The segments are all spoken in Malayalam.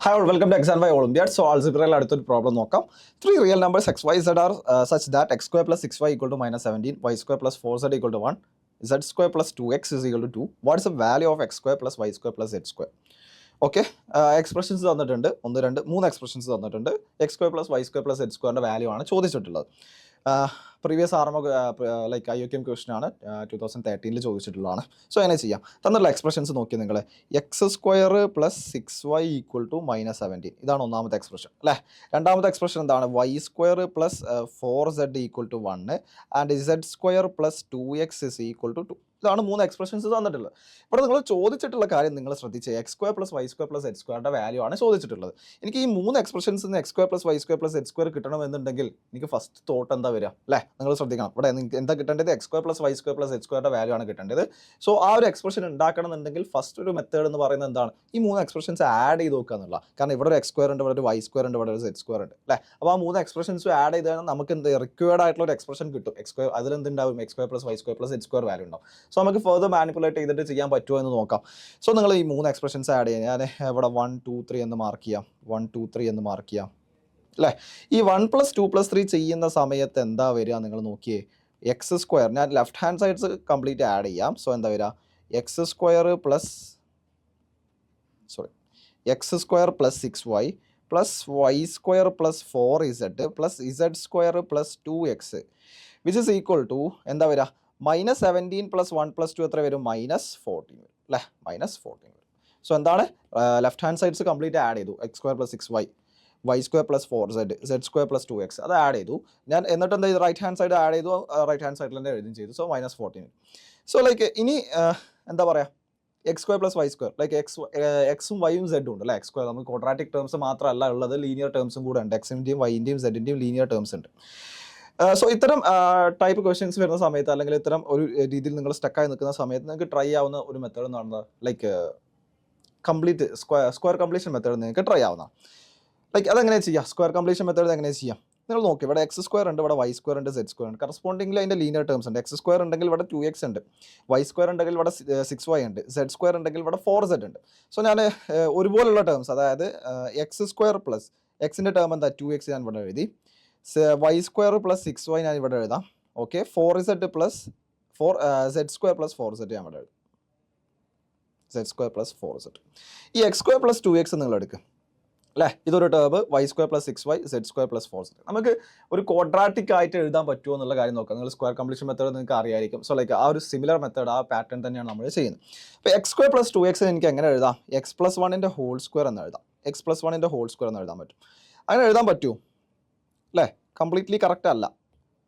Hi all, welcome to Exam by Olympiad. So algebra അടുത്തൊരു പ്രോബ്ലം നോക്കാം. Three real numbers x, y, z are such that x square plus 6y equal to minus 17, y square plus 4z equal to 1, z square plus 2x is equal to 2. What is the value of x square plus y square plus z square? Okay, expressions തന്നിട്ടുണ്ട്. 1, 2, 3 എക്സ്പ്രഷൻസ് തന്നിട്ടുണ്ട്. X square plus y square plus h സ്ക്വയറിൻ്റെ വാല്യൂ ആണ് ചോദിച്ചിട്ടുള്ളത്. പ്രീവിയസ് ആർമോ ലൈക്ക് IUCM ക്വസ്റ്റൻ ആണ്, 2013 ചോദിച്ചിട്ടുള്ളതാണ്. സോ എങ്ങനെ ചെയ്യാം? തന്നിട്ടുള്ള എക്സ്പ്രഷൻസ് നോക്കി നിങ്ങൾ. X square plus 6y equal to minus 17, ഇതാണ് ഒന്നാമത്തെ എക്സ്പ്രഷൻ അല്ലേ. രണ്ടാമത്തെ എക്സ്പ്രഷൻ എന്താണ്? Y square plus 4z equal to 1 and z square plus 2x is equal to 2. ഇതാണ് 3 എക്സ്പ്രഷൻസ് തന്നിട്ടുള്ളത്. ഇവിടെ നിങ്ങൾ ചോദിച്ചിട്ടുള്ള കാര്യം നിങ്ങൾ ശ്രദ്ധിച്ച്, x square plus y square plus h സ്ക്വയറിൻ്റെ വാല്യൂ ആണ് ചോദിച്ചിട്ടുള്ളത്. എനിക്ക് ഈ 3 expressions x square plus y square plus h square കിട്ടണമെന്നുണ്ടെങ്കിൽ എനിക്ക് ഫസ്റ്റ് തോട്ട് എന്താ വരിക അല്ലേ? നിങ്ങൾ ശ്രദ്ധിക്കണം. ഇവിടെ നിങ്ങൾക്ക് എന്താ കിട്ടേണ്ടത്? X square plus y square plus h സ്ക്വയറിൻ്റെ വാല്യൂ ആണ് കിട്ടേണ്ടത്. സോ ആ ഒരു എക്സ്പ്രഷൻ ഉണ്ടാക്കണം എന്നുണ്ടെങ്കിൽ ഫസ്റ്റ് ഒരു മെത്തേഡ് എന്ന് പറയുന്നത് എന്താണ്? ഈ 3 എക്സ്പ്രഷൻസ് ആഡ് ചെയ്ത് നോക്കുക എന്നുള്ള. കാരണം ഇവിടെ ഒരു എക്സ് സ്ക്വയർ ഉണ്ട്, ഇവിടെ ഒരു വൈ സ്ക്വയർ ഉണ്ട്, ഇവിടെ ഒരു സെറ്റ് സ്ക്വയർ ഉണ്ട് അല്ലേ. അപ്പോൾ ആ 3 എക്സ്പ്രഷൻസ് ആഡ് ചെയ്ത് നമുക്ക് എന്ത് റിക്വയർഡ് ആയിട്ടുള്ള ഒരു എക്സ്പ്രഷൻ കിട്ടും. എക്സ് സ്ക്വയർ അതിലെന്തുണ്ടാവും? X square plus y square plus h square value ഉണ്ടാവും. സോ നമുക്ക് ഫർദർ മാനിപ്പുലേറ്റ് ചെയ്തിട്ട് ചെയ്യാൻ പറ്റുമോ എന്ന് നോക്കാം. സോ നിങ്ങൾ ഈ 3 എക്സ്പ്രഷൻസ് ആഡ് ചെയ്യാൻ ഞാൻ ഇവിടെ 1, 2, 3 എന്ന് മാർക്ക് ചെയ്യാം. 1, 2, 3 എന്ന് മാർക്ക് ചെയ്യാം അല്ലേ. ഈ 1 + 2 + 3 ചെയ്യുന്ന സമയത്ത് എന്താ വരിക നിങ്ങൾ നോക്കിയേ. എക്സ് സ്ക്വയർ, ഞാൻ left hand sides complete add ചെയ്യാം. സോ എന്താ വരിക? X square plus 6y plus y square plus 4z plus z square plus 2x which is equal to എന്താ വരിക? -17 + 1 + 2 എത്ര വരും? -14 വരും അല്ലേ. -14 വരും. സോ എന്താണ്? Left hand sides complete add ചെയ്തു. X square plus 6y, y square plus 4z, z square plus 2x അത് ആഡ് ചെയ്തു ഞാൻ. എന്നിട്ട് എന്താ ചെയ്തു? റൈറ്റ് ഹാൻഡ് സൈഡ് ആഡ് ചെയ്തു. റൈറ്റ് ഹാൻഡ് സൈഡിൽ തന്നെ എഴുതുകയും ചെയ്തു. സോ -14. സോ ലൈക്ക് ഇനി എന്താ പറയുക, x square plus y square like എക്സും വൈയും സെഡും ഉണ്ട് അല്ലേ. എക്സ് സ്ക്വയർ നമുക്ക് ക്വാഡ്രാറ്റിക് ടേംസ് മാത്രമല്ല ഉള്ളത്, ലീനിയർ ടേംസും കൂടെ ഉണ്ട്. എക്സിൻ്റെയും വൈൻ്റെയും സെഡിൻ്റെയും ലീനിയർ ടേംസ് ഉണ്ട്. സോ ഇത്തരം ടൈപ്പ് ക്വസ്റ്റ്യൻസ് വരുന്ന സമയത്ത് അല്ലെങ്കിൽ ഇത്തരം ഒരു രീതിയിൽ നിങ്ങൾ സ്റ്റക്കായി നിൽക്കുന്ന സമയത്ത് നിങ്ങൾക്ക് ട്രൈ ആവുന്ന ഒരു മെത്തേഡ് എന്ന് പറയുന്നത് like complete square completion method നിങ്ങൾക്ക് ട്രൈ ആവുന്ന. ലൈക്ക് അതെങ്ങനെ ചെയ്യാം? സ്ക്വയർ കംപ്ലീഷൻ മെത്തേഡ് എങ്ങനെ ചെയ്യാം? നിങ്ങൾ നോക്കി, ഇവിടെ എക്സ് സ്ക്വയർ ഉണ്ട്, ഇവിടെ വൈ സ്ക്വയർ ഉണ്ട്, സെഡ് സ്ക്വയർ ഉണ്ട്. കറസ്പോണ്ടിംഗിൽ അതിൻ്റെ ലീനിയർ ടേംസ് ഉണ്ട്. എക്സ് സ്ക്വയർ ഉണ്ടെങ്കിൽ ഇവിടെ 2x ഉണ്ട്, വൈ സ്ക്വയർ ഉണ്ടെങ്കിൽ ഇവിടെ 6y ഉണ്ട്, സെഡ് സ്ക്വയർ ഉണ്ടെങ്കിൽ ഇവിടെ 4z ഉണ്ട്. സോ ഞാൻ ഒരുപോലുള്ള ടേംസ്, അതായത് എക്സ് സ്ക്വയർ പ്ലസ് എക്സിൻ്റെ ടേം എന്താ? 2x ഞാൻ ഇവിടെ എഴുതി. വൈ സ്ക്വയർ പ്ലസ് 6y ഞാൻ ഇവിടെ എഴുതാം. Okay, 4z plus z square plus 4z ഞാൻ ഇവിടെ എഴുതാം. Z square plus 4z. ഈ എക്സ് സ്ക്വയർ പ്ലസ് 2x നിങ്ങൾ എടുക്കുക അല്ലേ. ഇതൊരു term. Y square plus 6y, z square plus 4z. നമുക്ക് ഒരു ക്വാഡ്രാറ്റിക് ആയിട്ട് എഴുതാൻ പറ്റുമോ എന്നുള്ള കാര്യം നോക്കാം. നിങ്ങൾ സ്ക്വയർ കംപ്ലീഷൻ മെത്തേഡ് നിങ്ങൾക്ക് അറിയായിരിക്കും. സോ ലൈക്ക് ആ ഒരു സിമിലർ മെത്തേഡ്, ആ പാറ്റേൺ തന്നെയാണ് നമ്മൾ ചെയ്യുന്നത്. അപ്പോൾ എക്സ് സ്ക്വയർ പ്ലസ് 2x എനിക്ക് എങ്ങനെ എഴുതാം? എക്സ് പ്ലസ് 1ൻ്റെ ഹോൾ സ്ക്വയർ എന്ന് എഴുതാം. എക്സ് പ്ലസ് 1ൻ്റെ ഹോൾ സ്ക്വയർ എന്ന് എഴുതാൻ പറ്റും. അങ്ങനെ എഴുതാൻ പറ്റുമോ അല്ലേ? കംപ്ലീറ്റ്ലി കറക്റ്റ് അല്ല.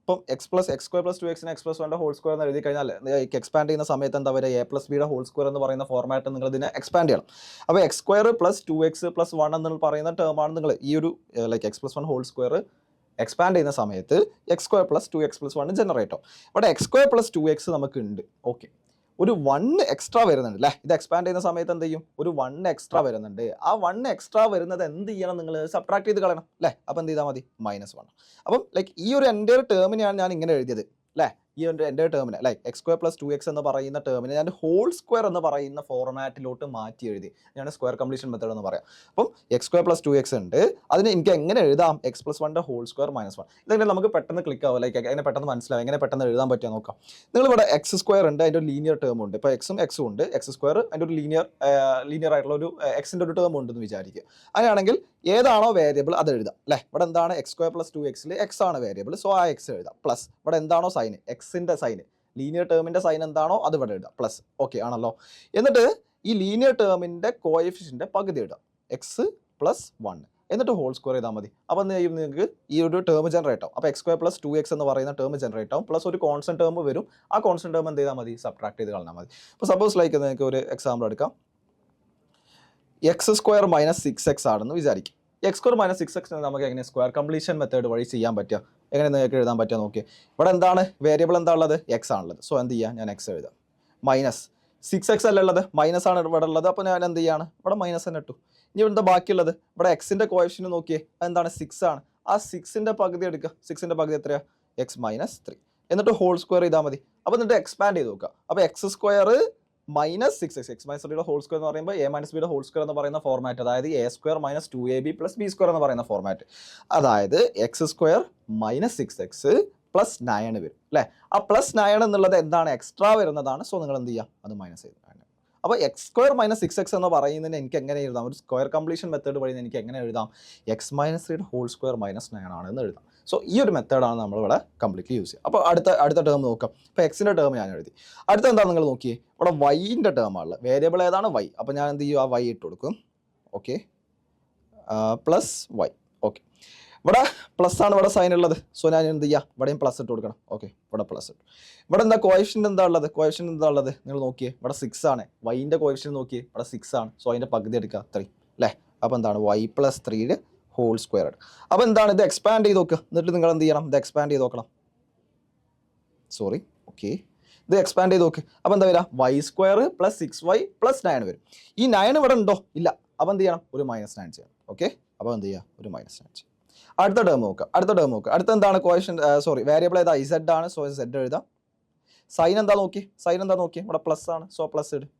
ഇപ്പം x square plus 2x x plus 1ൻ്റെ ഹോൾ സ്ക്വയർ എന്ന് എഴുതി കഴിഞ്ഞാൽ എക്സ്പാൻഡ് ചെയ്യുന്ന സമയത്ത് എന്താ വരിക? a+bയുടെ ഹോൾ സ്ക്വയർ എന്ന് പറയുന്ന ഫോർമാറ്റ് നിങ്ങൾ ഇതിനെ എക്സ്പാൻഡ് ചെയ്യണം. അപ്പോൾ X square plus 2x plus 1 എന്ന് പറയുന്ന ടേമാണ് നിങ്ങൾ ഈ ഒരു like x plus 1 whole square expand ചെയ്യുന്ന സമയത്ത് x square plus 2x plus 1 generate ആവും. ഇവിടെ എക്സ് സ്ക്വയർ പ്ലസ് 2x നമുക്ക് ഉണ്ട്. ഓക്കെ, ഒരു 1 എക്സ്ട്രാ വരുന്നുണ്ട് അല്ലേ. ഇത് എക്സ്പാൻഡ് ചെയ്യുന്ന സമയത്ത് എന്ത് ചെയ്യും? ഒരു 1 എക്സ്ട്രാ വരുന്നുണ്ട്. ആ 1 എക്സ്ട്രാ വരുന്നത് എന്ത് ചെയ്യണം? നിങ്ങൾ സബ്ട്രാക്ട് ചെയ്ത് കളയണം അല്ലേ. അപ്പോൾ എന്ത് ചെയ്താൽ മതി? -1. അപ്പം ലൈക്ക് ഈ ഒരു എൻ്റെ ടേമിനെയാണ് ഞാൻ ഇങ്ങനെ എഴുതിയത് അല്ലേ. ഈ എൻ്റെ ടേമിനെ like x square plus 2x എന്ന് പറയുന്ന ടേമിനെ ഞാൻ ഹോൾ സ്ക്വയർ എന്ന് പറയുന്ന ഫോർമാറ്റിലോട്ട് മാറ്റി എഴുതി. ഞാൻ സ്ക്വയർ കംപ്ലീഷൻ മെത്തേഡ് എന്ന് പറയാം. അപ്പം എക്സ് സ്ക്വയർ പ്ലസ് 2x ഉണ്ട്, അതിന് എനിക്ക് എങ്ങനെ എഴുതാം? എക്സ് പ്ലസ് 1ൻ്റെ ഹോൾ സ്ക്വയർ -1. ഇതെങ്ങനെ നമുക്ക് പെട്ടെന്ന് ക്ലിക്ക് ആവും, ലൈക്ക് എങ്ങനെ പെട്ടെന്ന് മനസ്സിലാവും, എങ്ങനെ പെട്ടെന്ന് എഴുതാൻ പറ്റുക നോക്കാം. നിങ്ങളിവിടെ എക്സ് സ്ക്വയർ ഉണ്ട്, അതിൻ്റെ ഒരു ലീനിയർ ടേം ഉണ്ട്. ഇപ്പോൾ എക്സും ഉണ്ട്. എക്സ് സ്ക്വയർ അതിൻ്റെ ഒരു ലീനിയർ ആയിട്ടുള്ള ഒരു എക്സിൻ്റെ ഒരു ടേം ഉണ്ടെന്ന് വിചാരിക്കുക. അങ്ങനെയാണെങ്കിൽ ഏതാണോ വേരിയബിൾ അത് എഴുതാം അല്ലേ. ഇവിടെ എന്താണ്? എക്സ് സ്ക്വയർ പ്ലസ് 2xൽ എക്സ് ആണ് വേരിയബിൾ. സോ ആ എക്സ് എഴുതാം. പ്ലസ് ഇവിടെ എന്താണോ സൈൻ, എക്സിൻ്റെ സൈൻ, ലീനിയർ ടേമിൻ്റെ സൈൻ എന്താണോ അത് ഇവിടെ എഴുതാം. പ്ലസ്. ഓക്കെ ആണല്ലോ. എന്നിട്ട് ഈ ലീനിയർ ടേമിൻ്റെ കോഎഫിഷ്യൻ്റെ പകുതി ഇടാം, എക്സ് പ്ലസ് 1, എന്നിട്ട് ഹോൾ സ്ക്വയർ ചെയ്താൽ മതി. അപ്പോൾ എന്ത് ചെയ്യും? നിങ്ങൾക്ക് ഈ ഒരു ടേം ജനറേറ്റ് ആവും. അപ്പോൾ എക്സ് സ്ക്വയർ പ്ലസ് 2x എന്ന് പറയുന്ന ടേം ജനറേറ്റ് ആവും. പ്ലസ് ഒരു കോൺസ്റ്റന്റ് ടേം വരും. ആ കോൺസ്റ്റന്റ് ടേം എന്ത് ചെയ്താൽ മതി? സബ്ട്രാക്ട് ചെയ്ത് കളഞ്ഞാൽ മതി. അപ്പോൾ സപ്പോസ് ലൈക്ക് നിങ്ങൾക്ക് ഒരു എക്സാമ്പിൾ എടുക്കാം. എക്സ് സ്ക്വയർ മൈനസ് 6x ആണെന്ന് വിചാരിക്കും. എക്സ് സ്ക്വയർ മൈനസ് 6x നമുക്ക് എങ്ങനെ സ്ക്വയർ കംപ്ലീഷൻ മെത്തേഡ് വഴി ചെയ്യാൻ പറ്റുക? എങ്ങനെ നിങ്ങൾക്ക് എഴുതാൻ പറ്റുക നോക്കി. ഇവിടെ എന്താണ് വേരിയബിൾ? എന്താ ഉള്ളത്? എക്സ് ആണുള്ളത്. സോ എന്ത് ചെയ്യുക? ഞാൻ എക്സ് എഴുതാം. -6x അല്ല ഉള്ളത്, മൈനസ് ആണ് ഇവിടെ ഉള്ളത്. അപ്പോൾ ഞാൻ എന്ത് ചെയ്യാണ്? ഇവിടെ മൈനസ് തന്നെ ഇട്ടു. ഇനി ഇവിടെ ബാക്കിയുള്ളത്, ഇവിടെ എക്സിൻ്റെ കോഎഫിഷ്യന്റ് നോക്കിയേ, എന്താണ്? 6 ആണ്. ആ 6ൻ്റെ പകുതി എടുക്കുക. 6ൻ്റെ പകുതി എത്രയാണ്? x - 3. എന്നിട്ട് ഹോൾ സ്ക്വയർ ചെയ്താൽ മതി. അപ്പോൾ എന്നിട്ട് എക്സ്പാൻഡ് ചെയ്ത് നോക്കുക. അപ്പോൾ X square minus 6x X minus ത്രീയുടെ ഹോൾ സ്ക്വയർ എന്ന് പറയുമ്പോൾ എ മൈനസ് ബിയുടെ ഹോൾ സ്ക്വയർ എന്ന് പറയുന്ന ഫോർമാറ്റ്, അതായത് A square minus 2ab plus b square എന്ന് പറയുന്ന ഫോർമാറ്റ്, അതായത് X square minus 6x plus 9 വരും അല്ലേ. ആ പ്ലസ് 9 എന്നുള്ളത് എന്താണ്, എക്സ്ട്രാ വരുന്നതാണ്. സോ നിങ്ങൾ എന്ത് ചെയ്യുക, അത് മൈനസ് ചെയ്ത്. അപ്പോൾ എക്സ് സ്ക്വയർ മൈനസ് 6x എന്ന് പറയുന്നതിന് എനിക്ക് എങ്ങനെ എഴുതാം, ഒരു സ്ക്വയർ കംപ്ലീഷൻ മെത്തേഡ് വഴി എനിക്ക് എങ്ങനെ എഴുതാം, എക്സ് മൈനസ് 3യുടെ ഹോൾ സ്ക്വയർ മൈനസ് 9 ആണെന്ന് എഴുതാം. സോ ഈ ഒരു മെത്തേഡാണ് നമ്മളിവിടെ കംപ്ലീറ്റ്ലി യൂസ് ചെയ്യുക. അപ്പോൾ അടുത്ത ടേം നോക്കാം. ഇപ്പോൾ എക്സിൻ്റെ ടേം ഞാൻ എഴുതി. അടുത്ത എന്താ നിങ്ങൾ നോക്കിയേ, ഇവിടെ വൈൻ്റെ ടേമാണുള്ളത്. വേരിയബിൾ ഏതാണ്, വൈ. അപ്പോൾ ഞാൻ എന്ത് ചെയ്യും, ആ വൈ ഇട്ട് കൊടുക്കും. Okay, plus y. ഓക്കെ, ഇവിടെ പ്ലസ് ആണ് ഇവിടെ സൈൻ ഉള്ളത്. സോ ഞാൻ എന്ത് ചെയ്യുക, ഇവിടെയും പ്ലസ് ഇട്ട് കൊടുക്കണം. ഓക്കെ, ഇവിടെ പ്ലസ് ഇട്ടു. ഇവിടെ എന്താ കോഎഫിഷ്യന്റ് എന്താ ഉള്ളത്, കോഎഫിഷ്യന്റ് എന്താ ഉള്ളത് നിങ്ങൾ നോക്കിയേ, ഇവിടെ 6 ആണ്. വൈൻ്റെ കോഎഫിഷ്യന്റ് നോക്കിയേ, ഇവിടെ 6 ആണ്. സോ അതിൻ്റെ പകുതി എടുക്കുക, 3 അല്ലേ. അപ്പോൾ എന്താണ്, വൈ പ്ലസ് 3 ഹോൾ സ്ക്വയർ. അപ്പോൾ എന്താണ്, ഇത് എക്സ്പാൻഡ് ചെയ്ത് നോക്കുക. എന്നിട്ട് നിങ്ങൾ എന്ത് ചെയ്യണം, ഇത് എക്സ്പാൻഡ് ചെയ്ത് നോക്കണം. സോറി, ഓക്കെ, ഇത് എക്സ്പാൻഡ് ചെയ്ത് നോക്ക്. അപ്പോൾ എന്താ വരിക, Y square plus 6y plus 9 വരും. ഈ 9 ഇവിടെ ഉണ്ടോ, ഇല്ല. അപ്പോൾ എന്ത് ചെയ്യണം, ഒരു -9 ചെയ്യണം. ഓക്കെ, അപ്പോൾ എന്ത് ചെയ്യുക, ഒരു -9 ചെയ്യും. അടുത്ത ടേം നോക്കുക. അടുത്ത എന്താണ്, കോഎഫിഷ്യന്റ് വേരിയബിൾ ഏതാ, ഇസഡ് ആണ്. സോ സെഡ് എഴുതാം. സൈൻ എന്താ നോക്കി, ഇവിടെ പ്ലസ് ആണ്. സോ പ്ലസ് ഇടും.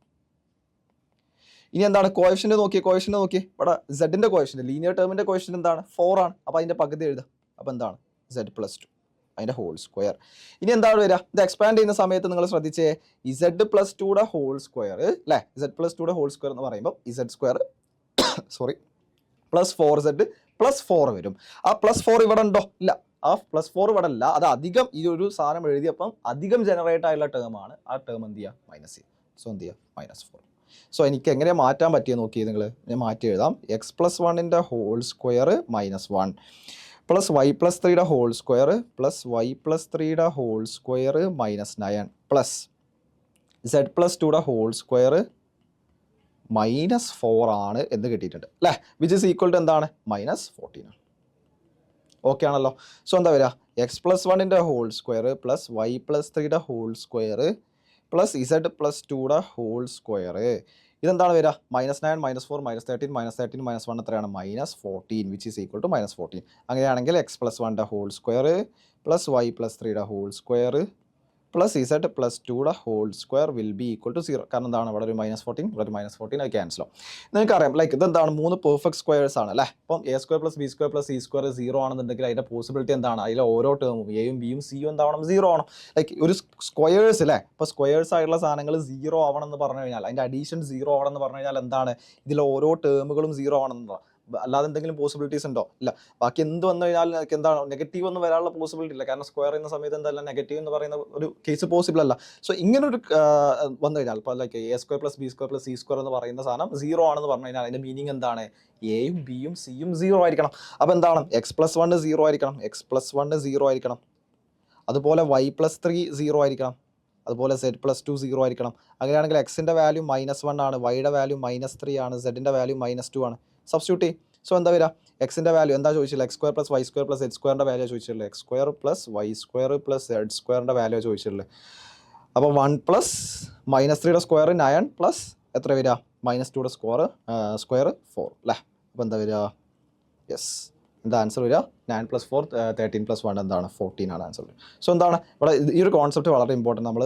ഇനി എന്താണ്, കോഎഫിഷ്യന്റ് നോക്കി, ഇവിടെ സെഡിന്റെ കോഎഫിഷ്യന്റ്, ലീനിയർ ടേമിന്റെ കോഎഫിഷ്യന്റ് എന്താണ്, 4 ആണ്. അപ്പോൾ അതിന്റെ പകുതി എഴുതാം. അപ്പോൾ എന്താണ്, z പ്ലസ് 2 അതിന്റെ ഹോൾ സ്ക്വയർ. ഇനി എന്താണ് വരിക, ഇത് എക്സ്പാൻഡ് ചെയ്യുന്ന സമയത്ത് നിങ്ങൾ ശ്രദ്ധിച്ചേ, z പ്ലസ് 2യുടെ ഹോൾ സ്ക്വയർ അല്ലേ. z പ്ലസ് 2യുടെ ഹോൾ സ്ക്വയർ എന്ന് പറയുമ്പോൾ z square plus 4z plus 4 വരും. ആ പ്ലസ് 4 ഇവിടെ ഉണ്ടോ, ഇല്ല. ആ പ്ലസ് 4 ഇവിടെ അല്ല, അത് അധികം ഈ ഒരു സാധനം എഴുതിയപ്പം അധികം ജനറേറ്റ് ആയുള്ള ടേമാണ്. ആ ടേം എന്ത് ചെയ്യുക, മൈനസ് ചെയ്യുക. സോ എന്ത് ചെയ്യുക, -4. സോ എനിക്ക് എങ്ങനെ മാറ്റാൻ പറ്റിയെന്ന് നോക്കി നിങ്ങൾ, ഞാൻ മാറ്റി എഴുതാം. എക്സ് പ്ലസ് 1ൻ്റെ whole square -1 plus y plus 3യുടെ whole square plus y plus 3യുടെ whole square -9 plus z plus 2യുടെ ഹോൾ സ്ക്വയർ -4 ആണ് എന്ന് കിട്ടിയിട്ടുണ്ട് അല്ലേ. വിച്ച് ഇസ് ഈക്വൽ ടു എന്താണ്, -14 ആണ്. ഓക്കെ ആണല്ലോ. സോ എന്താ വരിക, എക്സ് പ്ലസ് 1ൻ്റെ whole square plus y plus 3യുടെ whole square plus z plus 2യുടെ ഹോൾ സ്ക്വയർ. ഇതെന്താണ് വരിക, -9 -4 -13 -1 എത്രയാണ്, -14 വിച്ച് ഈസ് ഈക്വൽ ടു -14. അങ്ങനെയാണെങ്കിൽ എക്സ് പ്ലസ് 1ൻ്റെ whole square plus y plus 3യുടെ whole square plus z plus 2യുടെ whole square will be equal to 0. കാരണം എന്താണ്, ഇവിടെ ഒരു -14, ഇവിടെ ഒരു -14, അത് ക്യാൻസൽ ആവും. നിങ്ങൾക്കറിയാം ലൈക്ക് ഇതെന്താണ്, 3 പെർഫെക്റ്റ് സ്ക്വയേഴ്സ് ആണ് അല്ലേ. അപ്പം a square plus b square plus c square 0 ആണെന്നുണ്ടെങ്കിൽ അതിൻ്റെ പോസിബിലിറ്റി എന്താണ്, അതിലെ ഓരോ ടേമും എയും ബിയും സിയും എന്താവണം, 0 ആവണം. ലൈക്ക് ഒരു സ്ക്വയേഴ്സ് അല്ലേ. ഇപ്പോൾ സ്ക്വയേഴ്സ് ആയിട്ടുള്ള സാധനങ്ങൾ 0 ആവണം എന്ന് പറഞ്ഞു കഴിഞ്ഞാൽ, അതിൻ്റെ അഡീഷൻ 0 ആവണം എന്ന് പറഞ്ഞു കഴിഞ്ഞാൽ എന്താണ്, ഇതിലെ ഓരോ ടേമുകളും 0 ആവണമെന്നതാണ്. അല്ലാതെ എന്തെങ്കിലും പോസിബിലിറ്റീസ് ഉണ്ടോ, ഇല്ല. ബാക്കി എന്ത് വന്നു കഴിഞ്ഞാൽ എന്താണ്, നെഗറ്റീവ് ഒന്നും വരാനുള്ള പോസിബിലിറ്റി ഇല്ല. കാരണം സ്ക്വയർ ചെയ്യുന്ന സമയത്ത് എന്തായാലും നെഗറ്റീവ് എന്ന് പറയുന്ന ഒരു കേസ് പോസിബിൾ അല്ല. സോ ഇങ്ങനൊരു വന്നു കഴിഞ്ഞാൽ ഇപ്പോൾ like A square plus b square plus c square എന്ന് പറയുന്ന സാധനം 0 ആണെന്ന് പറഞ്ഞു കഴിഞ്ഞാൽ അതിൻ്റെ മീനിങ് എന്താണ്, എയും ബിയും സിയും 0 ആയിരിക്കണം. അപ്പോൾ എന്താണ്, എക്സ് പ്ലസ് 1 0 ആയിരിക്കണം, അതുപോലെ വൈ പ്ലസ് 3 0 ആയിരിക്കണം, അതുപോലെ z പ്ലസ് 2 0 ആയിരിക്കണം. അങ്ങനെയാണെങ്കിൽ എക്സിൻ്റെ വാല്യൂ -1 ആണ്, വൈയുടെ വാല്യൂ -3 ആണ്, സെഡിൻ്റെ വാല്യൂ -2 ആണ്. സബ്സ്റ്റിറ്റ്യൂട്ട് ചെയ്യും. സോ എന്താ വരിക, എക്സിൻ്റെ വാല്യൂ എന്താ ചോദിച്ചില്ല, x square plus y square plus z സ്ക്വയറിൻ്റെ വാല്യൂ ചോദിച്ചില്ല, x square plus y square plus z സ്ക്വയറിൻ്റെ വാല്യൂ ചോദിച്ചില്ല. അപ്പോൾ 1 പ്ലസ് -3യുടെ സ്ക്വയർ 9 പ്ലസ് എത്ര വരിക, -2യുടെ സ്ക്വയർ 4 അല്ലേ. അപ്പോൾ എന്താ വരിക, യെസ്, എന്താ ആൻസർ വരിക, 9 + 4 13 + 1 എന്താണ്, 14 ആണ് ആൻസർ. സോ എന്താണ് ഇവിടെ ഈ ഒരു കോൺസെപ്റ്റ് വളരെ ഇമ്പോർട്ടൻറ്റ്, നമ്മൾ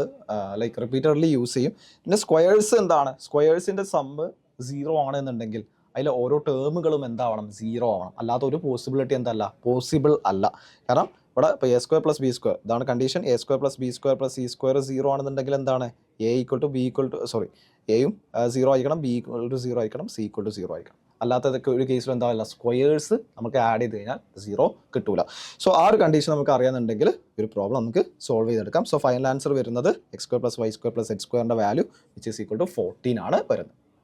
ലൈക്ക് റിപ്പീറ്റഡ്ലി യൂസ് ചെയ്യും. പിന്നെ സ്ക്വയേഴ്സ് എന്താണ്, സ്ക്വയേഴ്സിൻ്റെ സമ്മ് 0 ആണെന്നുണ്ടെങ്കിൽ അതിൽ ഓരോ ടേമുകളും എന്താവണം, 0 ആവണം. അല്ലാത്ത ഒരു പോസിബിലിറ്റി എന്തല്ല, പോസിബിൾ അല്ല. കാരണം ഇവിടെ ഇപ്പോൾ a square plus b square, ഇതാണ് condition. a square plus b square plus c square 0 ആണെന്നുണ്ടെങ്കിൽ എന്താണ്, എയും 0 ആയിരിക്കണം, ബി ഈക്വൽ ടു 0 ആയിരിക്കണം, സി ഈക്വൽ ടു 0 ആയിരിക്കണം. അല്ലാത്തതൊക്കെ ഒരു കേസിൽ എന്താവില്ല, സ്ക്വയേഴ്സ് നമുക്ക് ആഡ് ചെയ്ത് കഴിഞ്ഞാൽ 0 കിട്ടൂല. സോ ആ ഒരു കണ്ടീഷൻ നമുക്ക് അറിയാമെന്നുണ്ടെങ്കിൽ ഒരു പ്രോബ്ലം നമുക്ക് സോൾവ് ചെയ്തെടുക്കാം. സോ ഫൈനൽ ആൻസർ വരുന്നത് x square plus y square plus z സ്ക്വയറിൻ്റെ value which is equal to 14 ആണ് വരുന്നത്.